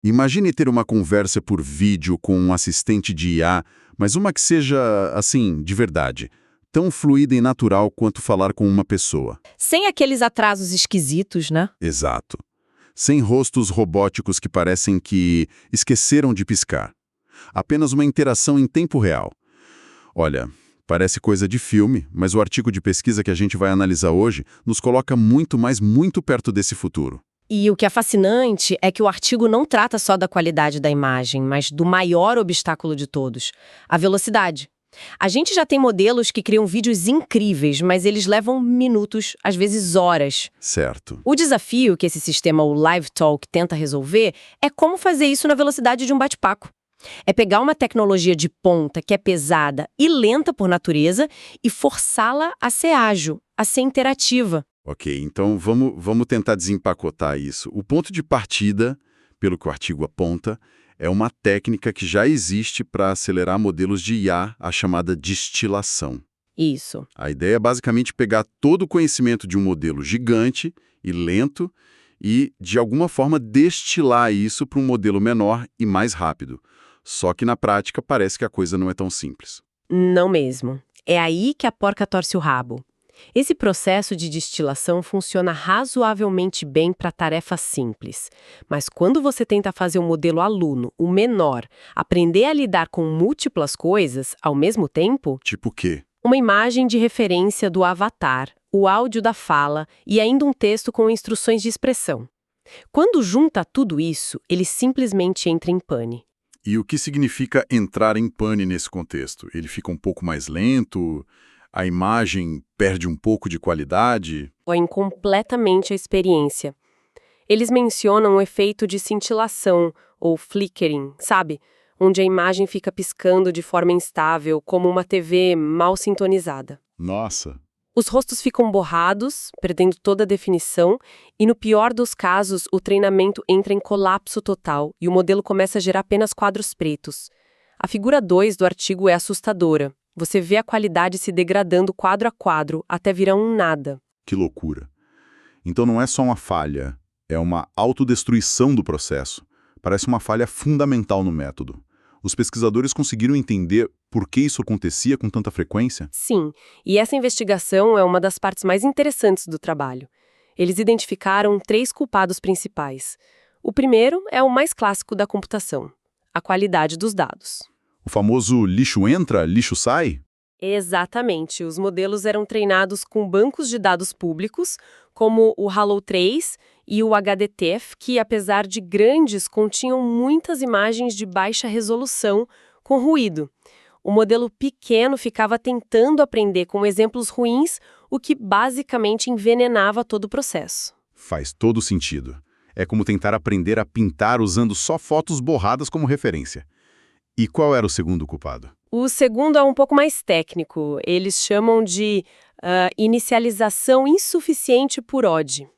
Imagine ter uma conversa por vídeo com um assistente de IA, mas uma que seja, assim, de verdade, tão fluida e natural quanto falar com uma pessoa. Sem aqueles atrasos esquisitos, né? Exato. Sem rostos robóticos que parecem que esqueceram de piscar. Apenas uma interação em tempo real. Olha, parece coisa de filme, mas o artigo de pesquisa que a gente vai analisar hoje nos coloca muito, mas muito perto desse futuro. E o que é fascinante é que o artigo não trata só da qualidade da imagem, mas do maior obstáculo de todos, a velocidade. A gente já tem modelos que criam vídeos incríveis, mas eles levam minutos, às vezes horas. Certo. O desafio que esse sistema, o LiveTalk, tenta resolver é como fazer isso na velocidade de um bate-papo. É pegar uma tecnologia de ponta que é pesada e lenta por natureza e forçá-la a ser ágil, a ser interativa. Ok, então vamos tentar desempacotar isso. O ponto de partida, pelo que o artigo aponta, é uma técnica que já existe para acelerar modelos de IA, a chamada distilação. Isso. A ideia é basicamente pegar todo o conhecimento de um modelo gigante e lento e, de alguma forma, destilar isso para um modelo menor e mais rápido. Só que, na prática, parece que a coisa não é tão simples. Não mesmo. É aí que a porca torce o rabo. Esse processo de destilação funciona razoavelmente bem para tarefas simples. Mas quando você tenta fazer um modelo aluno, o menor, aprender a lidar com múltiplas coisas ao mesmo tempo, Tipo o quê? uma imagem de referência do avatar, o áudio da fala e ainda um texto com instruções de expressão. Quando junta tudo isso, ele simplesmente entra em pane. E o que significa entrar em pane nesse contexto? Ele fica um pouco mais lento? A imagem perde um pouco de qualidade? Põe completamente a experiência. Eles mencionam o efeito de cintilação, ou flickering, sabe? Onde a imagem fica piscando de forma instável, como uma TV mal sintonizada. Nossa! Os rostos ficam borrados, perdendo toda a definição, e no pior dos casos, o treinamento entra em colapso total e o modelo começa a gerar apenas quadros pretos. A figura 2 do artigo é assustadora. Você vê a qualidade se degradando quadro a quadro, até virar um nada. Que loucura! Então não é só uma falha, é uma autodestruição do processo. Parece uma falha fundamental no método. Os pesquisadores conseguiram entender por que isso acontecia com tanta frequência? Sim, e essa investigação é uma das partes mais interessantes do trabalho. Eles identificaram 3 culpados principais. O primeiro é o mais clássico da computação: a qualidade dos dados. O famoso lixo entra, lixo sai? Exatamente. Os modelos eram treinados com bancos de dados públicos, como o Halo 3 e o HDTF, que, apesar de grandes, continham muitas imagens de baixa resolução com ruído. O modelo pequeno ficava tentando aprender com exemplos ruins, o que basicamente envenenava todo o processo. Faz todo sentido. É como tentar aprender a pintar usando só fotos borradas como referência. E qual era o segundo culpado? O segundo é um pouco mais técnico. Eles chamam de inicialização insuficiente por odd.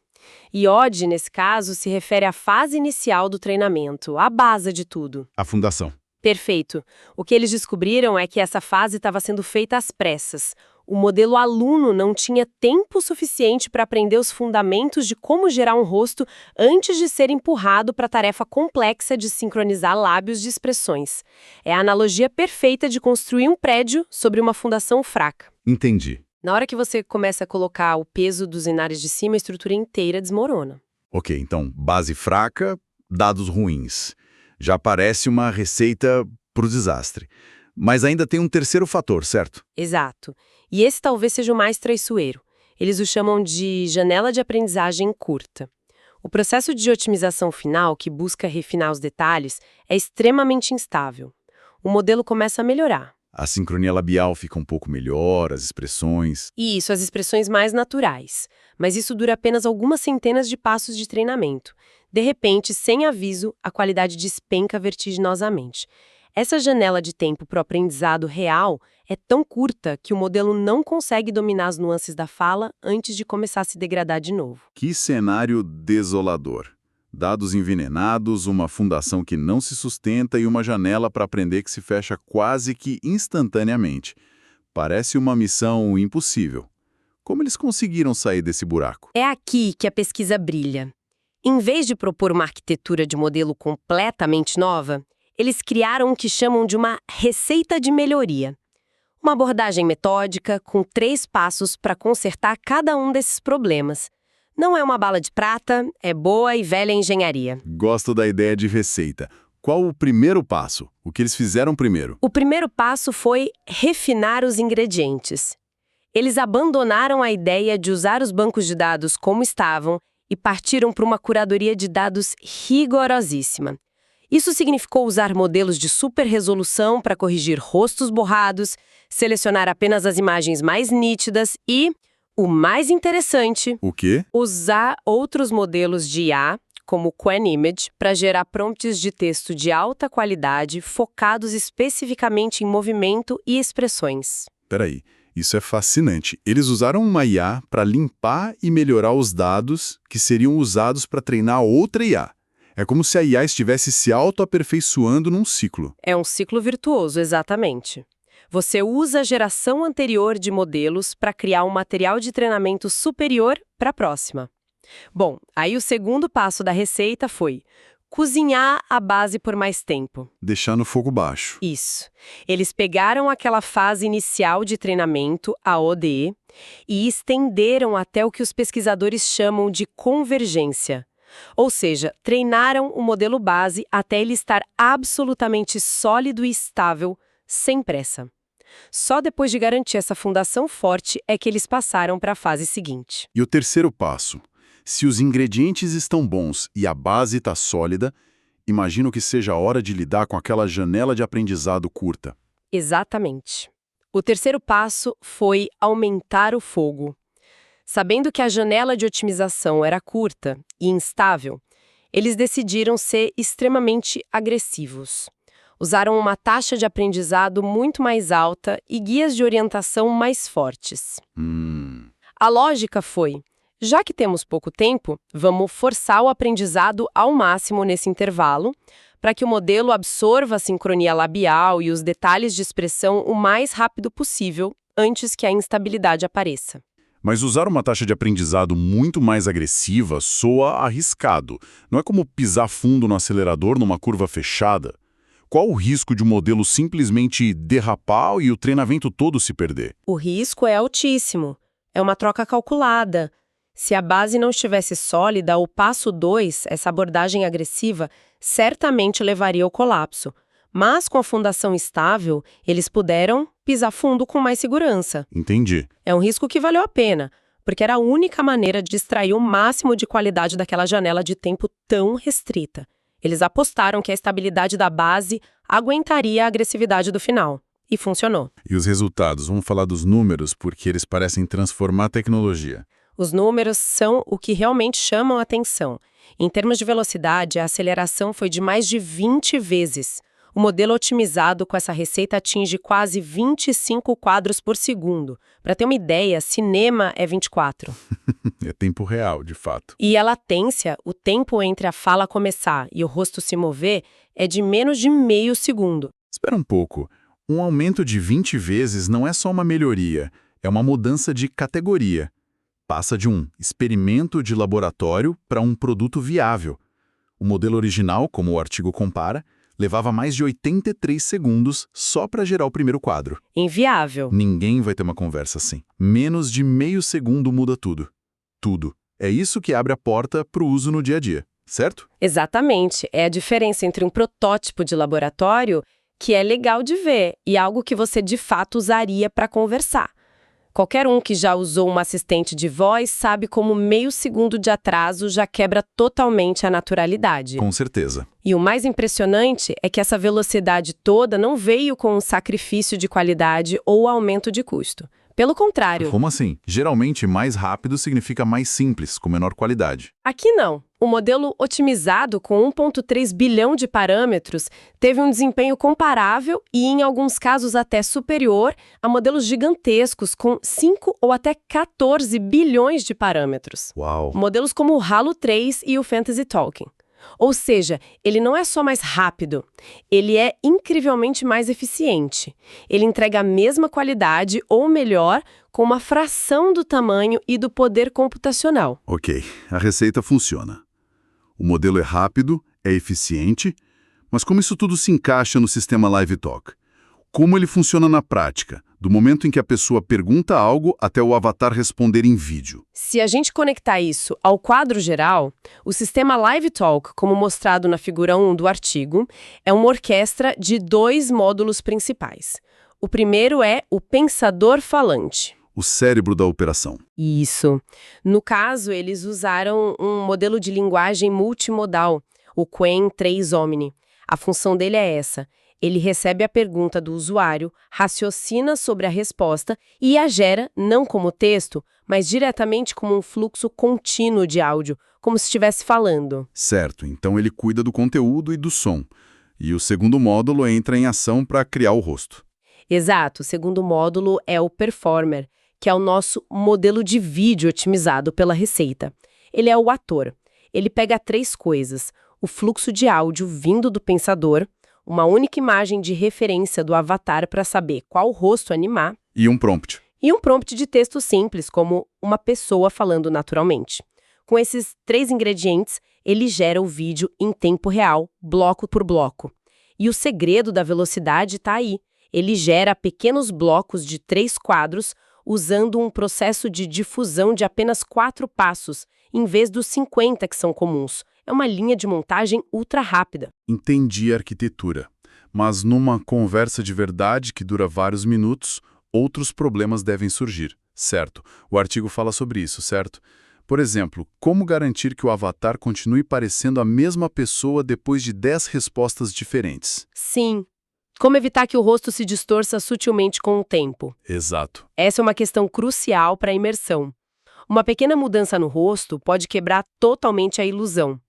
E odd, nesse caso, se refere à fase inicial do treinamento, a base de tudo. A fundação. Perfeito. O que eles descobriram é que essa fase estava sendo feita às pressas. O modelo aluno não tinha tempo suficiente para aprender os fundamentos de como gerar um rosto antes de ser empurrado para a tarefa complexa de sincronizar lábios de expressões. É a analogia perfeita de construir um prédio sobre uma fundação fraca. Entendi. Na hora que você começa a colocar o peso dos andares de cima, a estrutura inteira desmorona. Ok, então, base fraca, dados ruins. Já parece uma receita para o desastre. Mas ainda tem um terceiro fator, certo? Exato. E esse talvez seja o mais traiçoeiro. Eles o chamam de janela de aprendizagem curta. O processo de otimização final, que busca refinar os detalhes, é extremamente instável. O modelo começa a melhorar. A sincronia labial fica um pouco melhor, as expressões... E isso, as expressões mais naturais. Mas isso dura apenas algumas centenas de passos de treinamento. De repente, sem aviso, a qualidade despenca vertiginosamente. Essa janela de tempo para o aprendizado real é tão curta que o modelo não consegue dominar as nuances da fala antes de começar a se degradar de novo. Que cenário desolador. Dados envenenados, uma fundação que não se sustenta e uma janela para aprender que se fecha quase que instantaneamente. Parece uma missão impossível. Como eles conseguiram sair desse buraco? É aqui que a pesquisa brilha. Em vez de propor uma arquitetura de modelo completamente nova, eles criaram o que chamam de uma receita de melhoria. Uma abordagem metódica com 3 passos para consertar cada um desses problemas. Não é uma bala de prata, é boa e velha engenharia. Gosto da ideia de receita. Qual o primeiro passo? O que eles fizeram primeiro? O primeiro passo foi refinar os ingredientes. Eles abandonaram a ideia de usar os bancos de dados como estavam e partiram para uma curadoria de dados rigorosíssima. Isso significou usar modelos de super resolução para corrigir rostos borrados, selecionar apenas as imagens mais nítidas e, o mais interessante, O quê? usar outros modelos de IA, como o QuanImage, para gerar prompts de texto de alta qualidade focados especificamente em movimento e expressões. Peraí, isso é fascinante. Eles usaram uma IA para limpar e melhorar os dados que seriam usados para treinar outra IA. É como se a IA estivesse se auto-aperfeiçoando num ciclo. É um ciclo virtuoso, exatamente. Você usa a geração anterior de modelos para criar um material de treinamento superior para a próxima. Bom, aí o segundo passo da receita foi cozinhar a base por mais tempo. Deixar no fogo baixo. Isso. Eles pegaram aquela fase inicial de treinamento, a ODE, e estenderam até o que os pesquisadores chamam de convergência. Ou seja, treinaram o modelo base até ele estar absolutamente sólido e estável, sem pressa. Só depois de garantir essa fundação forte é que eles passaram para a fase seguinte. E o terceiro passo? Se os ingredientes estão bons e a base está sólida, imagino que seja a hora de lidar com aquela janela de aprendizado curta. Exatamente. O terceiro passo foi aumentar o fogo. Sabendo que a janela de otimização era curta e instável, eles decidiram ser extremamente agressivos. Usaram uma taxa de aprendizado muito mais alta e guias de orientação mais fortes. A lógica foi: já que temos pouco tempo, vamos forçar o aprendizado ao máximo nesse intervalo, para que o modelo absorva a sincronia labial e os detalhes de expressão o mais rápido possível, antes que a instabilidade apareça. Mas usar uma taxa de aprendizado muito mais agressiva soa arriscado. Não é como pisar fundo no acelerador numa curva fechada. Qual o risco de um modelo simplesmente derrapar e o treinamento todo se perder? O risco é altíssimo. É uma troca calculada. Se a base não estivesse sólida, o passo 2, essa abordagem agressiva, certamente levaria ao colapso. Mas com a fundação estável, eles puderam pisar fundo com mais segurança. Entendi. É um risco que valeu a pena, porque era a única maneira de extrair o máximo de qualidade daquela janela de tempo tão restrita. Eles apostaram que a estabilidade da base aguentaria a agressividade do final. E funcionou. E os resultados? Vamos falar dos números, porque eles parecem transformar a tecnologia. Os números são o que realmente chamam a atenção. Em termos de velocidade, a aceleração foi de mais de 20 vezes. O modelo otimizado com essa receita atinge quase 25 quadros por segundo. Para ter uma ideia, cinema é 24. É tempo real, de fato. E a latência, o tempo entre a fala começar e o rosto se mover, é de menos de meio segundo. Espera um pouco. Um aumento de 20 vezes não é só uma melhoria, é uma mudança de categoria. Passa de um experimento de laboratório para um produto viável. O modelo original, como o artigo compara, levava mais de 83 segundos só para gerar o primeiro quadro. Inviável. Ninguém vai ter uma conversa assim. Menos de meio segundo muda tudo. Tudo. É isso que abre a porta para o uso no dia a dia, certo? Exatamente. É a diferença entre um protótipo de laboratório, que é legal de ver, e algo que você de fato usaria para conversar. Qualquer um que já usou uma assistente de voz sabe como meio segundo de atraso já quebra totalmente a naturalidade. Com certeza. E o mais impressionante é que essa velocidade toda não veio com um sacrifício de qualidade ou aumento de custo. Pelo contrário. Como assim? Geralmente, mais rápido significa mais simples, com menor qualidade. Aqui não. O modelo otimizado com 1,3 bilhão de parâmetros teve um desempenho comparável e, em alguns casos, até superior a modelos gigantescos com 5 ou até 14 bilhões de parâmetros. Uau! Modelos como o Halo 3 e o Fantasy Talking. Ou seja, ele não é só mais rápido, ele é incrivelmente mais eficiente. Ele entrega a mesma qualidade, ou melhor, com uma fração do tamanho e do poder computacional. Ok, a receita funciona. O modelo é rápido, é eficiente, mas como isso tudo se encaixa no sistema Live Talk? Como ele funciona na prática, do momento em que a pessoa pergunta algo até o avatar responder em vídeo? Se a gente conectar isso ao quadro geral, o sistema Live Talk, como mostrado na figura 1 do artigo, é uma orquestra de 2 módulos principais. O primeiro é o pensador falante. O cérebro da operação. Isso. No caso, eles usaram um modelo de linguagem multimodal, o Qwen 3 Omni. A função dele é essa. Ele recebe a pergunta do usuário, raciocina sobre a resposta e a gera, não como texto, mas diretamente como um fluxo contínuo de áudio, como se estivesse falando. Certo, então ele cuida do conteúdo e do som. E o segundo módulo entra em ação para criar o rosto. Exato, o segundo módulo é o Performer, que é o nosso modelo de vídeo otimizado pela Receita. Ele é o ator. Ele pega 3 coisas: o fluxo de áudio vindo do pensador, uma única imagem de referência do avatar para saber qual rosto animar, E um prompt. e um prompt de texto simples, como uma pessoa falando naturalmente. Com esses 3 ingredientes, ele gera o vídeo em tempo real, bloco por bloco. E o segredo da velocidade está aí. Ele gera pequenos blocos de 3 quadros, usando um processo de difusão de apenas 4 passos, em vez dos 50 que são comuns. É uma linha de montagem ultra rápida. Entendi a arquitetura. Mas numa conversa de verdade que dura vários minutos, outros problemas devem surgir, certo? O artigo fala sobre isso, certo? Por exemplo, como garantir que o avatar continue parecendo a mesma pessoa depois de 10 respostas diferentes? Sim. Como evitar que o rosto se distorça sutilmente com o tempo? Exato. Essa é uma questão crucial para a imersão. Uma pequena mudança no rosto pode quebrar totalmente a ilusão.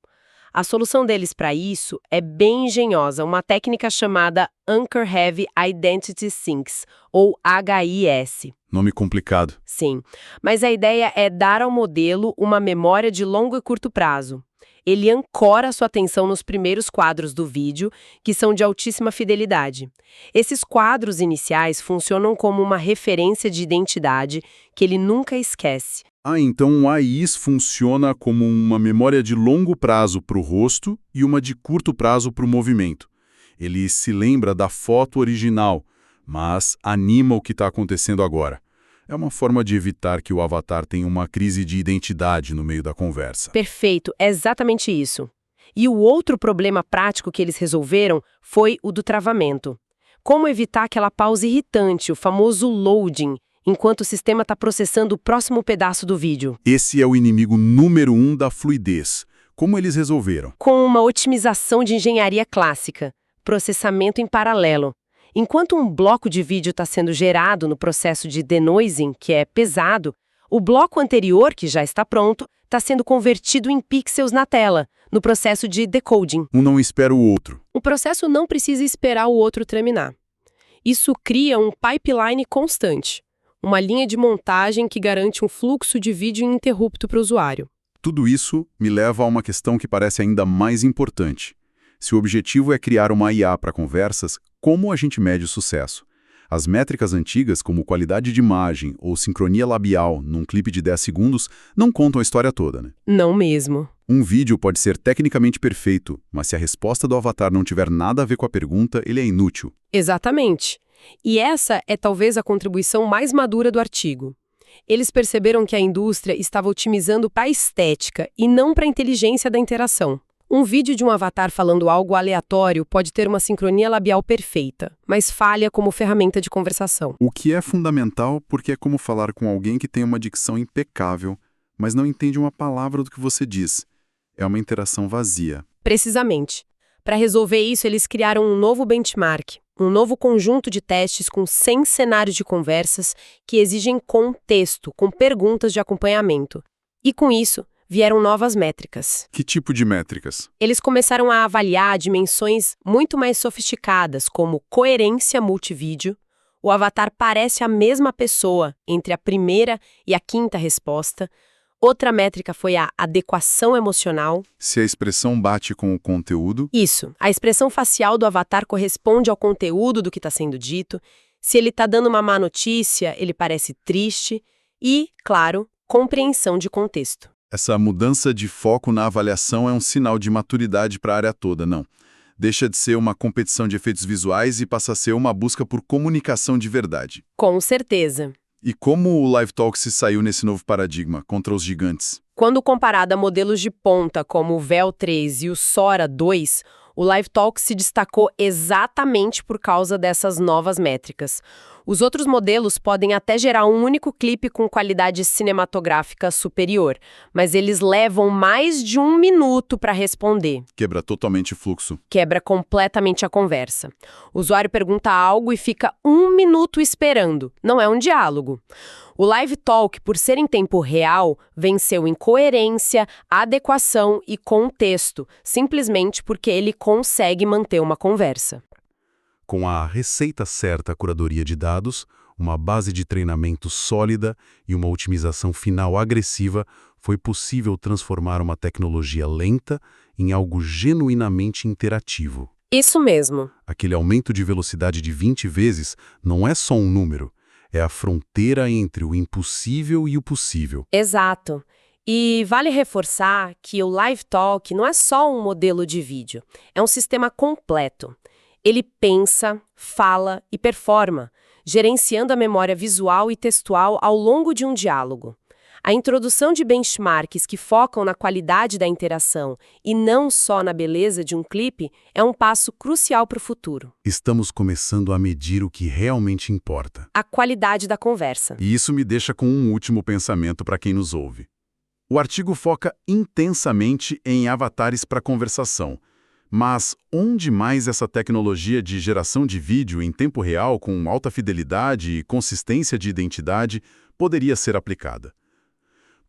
A solução deles para isso é bem engenhosa, uma técnica chamada Anchor Heavy Identity Syncs, ou HIS. Nome complicado. Sim, mas a ideia é dar ao modelo uma memória de longo e curto prazo. Ele ancora sua atenção nos primeiros quadros do vídeo, que são de altíssima fidelidade. Esses quadros iniciais funcionam como uma referência de identidade que ele nunca esquece. Então o AIS funciona como uma memória de longo prazo para o rosto e uma de curto prazo para o movimento. Ele se lembra da foto original, mas anima o que está acontecendo agora. É uma forma de evitar que o avatar tenha uma crise de identidade no meio da conversa. Perfeito, é exatamente isso. E o outro problema prático que eles resolveram foi o do travamento. Como evitar aquela pausa irritante, o famoso loading, enquanto o sistema está processando o próximo pedaço do vídeo? Esse é o inimigo número 1 da fluidez. Como eles resolveram? Com uma otimização de engenharia clássica, processamento em paralelo. Enquanto um bloco de vídeo está sendo gerado no processo de denoising, que é pesado, o bloco anterior, que já está pronto, está sendo convertido em pixels na tela, no processo de decoding. Um não espera o outro. O processo não precisa esperar o outro terminar. Isso cria um pipeline constante, uma linha de montagem que garante um fluxo de vídeo ininterrupto para o usuário. Tudo isso me leva a uma questão que parece ainda mais importante. Se o objetivo é criar uma IA para conversas, como a gente mede o sucesso? As métricas antigas, como qualidade de imagem ou sincronia labial num clipe de 10 segundos, não contam a história toda, né? Não mesmo. Um vídeo pode ser tecnicamente perfeito, mas se a resposta do avatar não tiver nada a ver com a pergunta, ele é inútil. Exatamente. E essa é talvez a contribuição mais madura do artigo. Eles perceberam que a indústria estava otimizando para a estética e não para a inteligência da interação. Um vídeo de um avatar falando algo aleatório pode ter uma sincronia labial perfeita, mas falha como ferramenta de conversação. O que é fundamental porque é como falar com alguém que tem uma dicção impecável, mas não entende uma palavra do que você diz. É uma interação vazia. Precisamente. Para resolver isso, eles criaram um novo benchmark, um novo conjunto de testes com 100 cenários de conversas que exigem contexto, com perguntas de acompanhamento. E com isso, vieram novas métricas. Que tipo de métricas? Eles começaram a avaliar dimensões muito mais sofisticadas, como coerência multivídeo. O avatar parece a mesma pessoa entre a primeira e a quinta resposta. Outra métrica foi a adequação emocional. Se a expressão bate com o conteúdo. Isso, a expressão facial do avatar corresponde ao conteúdo do que está sendo dito. Se ele está dando uma má notícia, ele parece triste. E, claro, compreensão de contexto. Essa mudança de foco na avaliação é um sinal de maturidade para a área toda, não? Deixa de ser uma competição de efeitos visuais e passa a ser uma busca por comunicação de verdade. Com certeza. E como o LiveTalk se saiu nesse novo paradigma contra os gigantes? Quando comparado a modelos de ponta como o Vel 3 e o Sora 2, o LiveTalk se destacou exatamente por causa dessas novas métricas. Os outros modelos podem até gerar um único clipe com qualidade cinematográfica superior, mas eles levam mais de 1 minuto para responder. Quebra totalmente o fluxo. Quebra completamente a conversa. O usuário pergunta algo e fica 1 minuto esperando. Não é um diálogo. O LiveTalk, por ser em tempo real, venceu em coerência, adequação e contexto, simplesmente porque ele consegue manter uma conversa. Com a receita certa curadoria de dados, uma base de treinamento sólida e uma otimização final agressiva, foi possível transformar uma tecnologia lenta em algo genuinamente interativo. Isso mesmo. Aquele aumento de velocidade de 20 vezes não é só um número, é a fronteira entre o impossível e o possível. Exato. E vale reforçar que o LiveTalk não é só um modelo de vídeo, é um sistema completo. Ele pensa, fala e performa, gerenciando a memória visual e textual ao longo de um diálogo. A introdução de benchmarks que focam na qualidade da interação e não só na beleza de um clipe é um passo crucial para o futuro. Estamos começando a medir o que realmente importa. A qualidade da conversa. E isso me deixa com um último pensamento para quem nos ouve. O artigo foca intensamente em avatares para conversação. Mas onde mais essa tecnologia de geração de vídeo em tempo real com alta fidelidade e consistência de identidade poderia ser aplicada?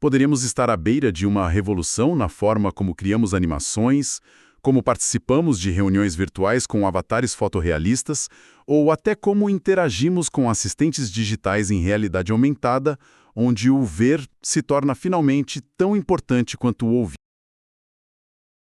Poderíamos estar à beira de uma revolução na forma como criamos animações, como participamos de reuniões virtuais com avatares fotorrealistas, ou até como interagimos com assistentes digitais em realidade aumentada, onde o ver se torna finalmente tão importante quanto o ouvir.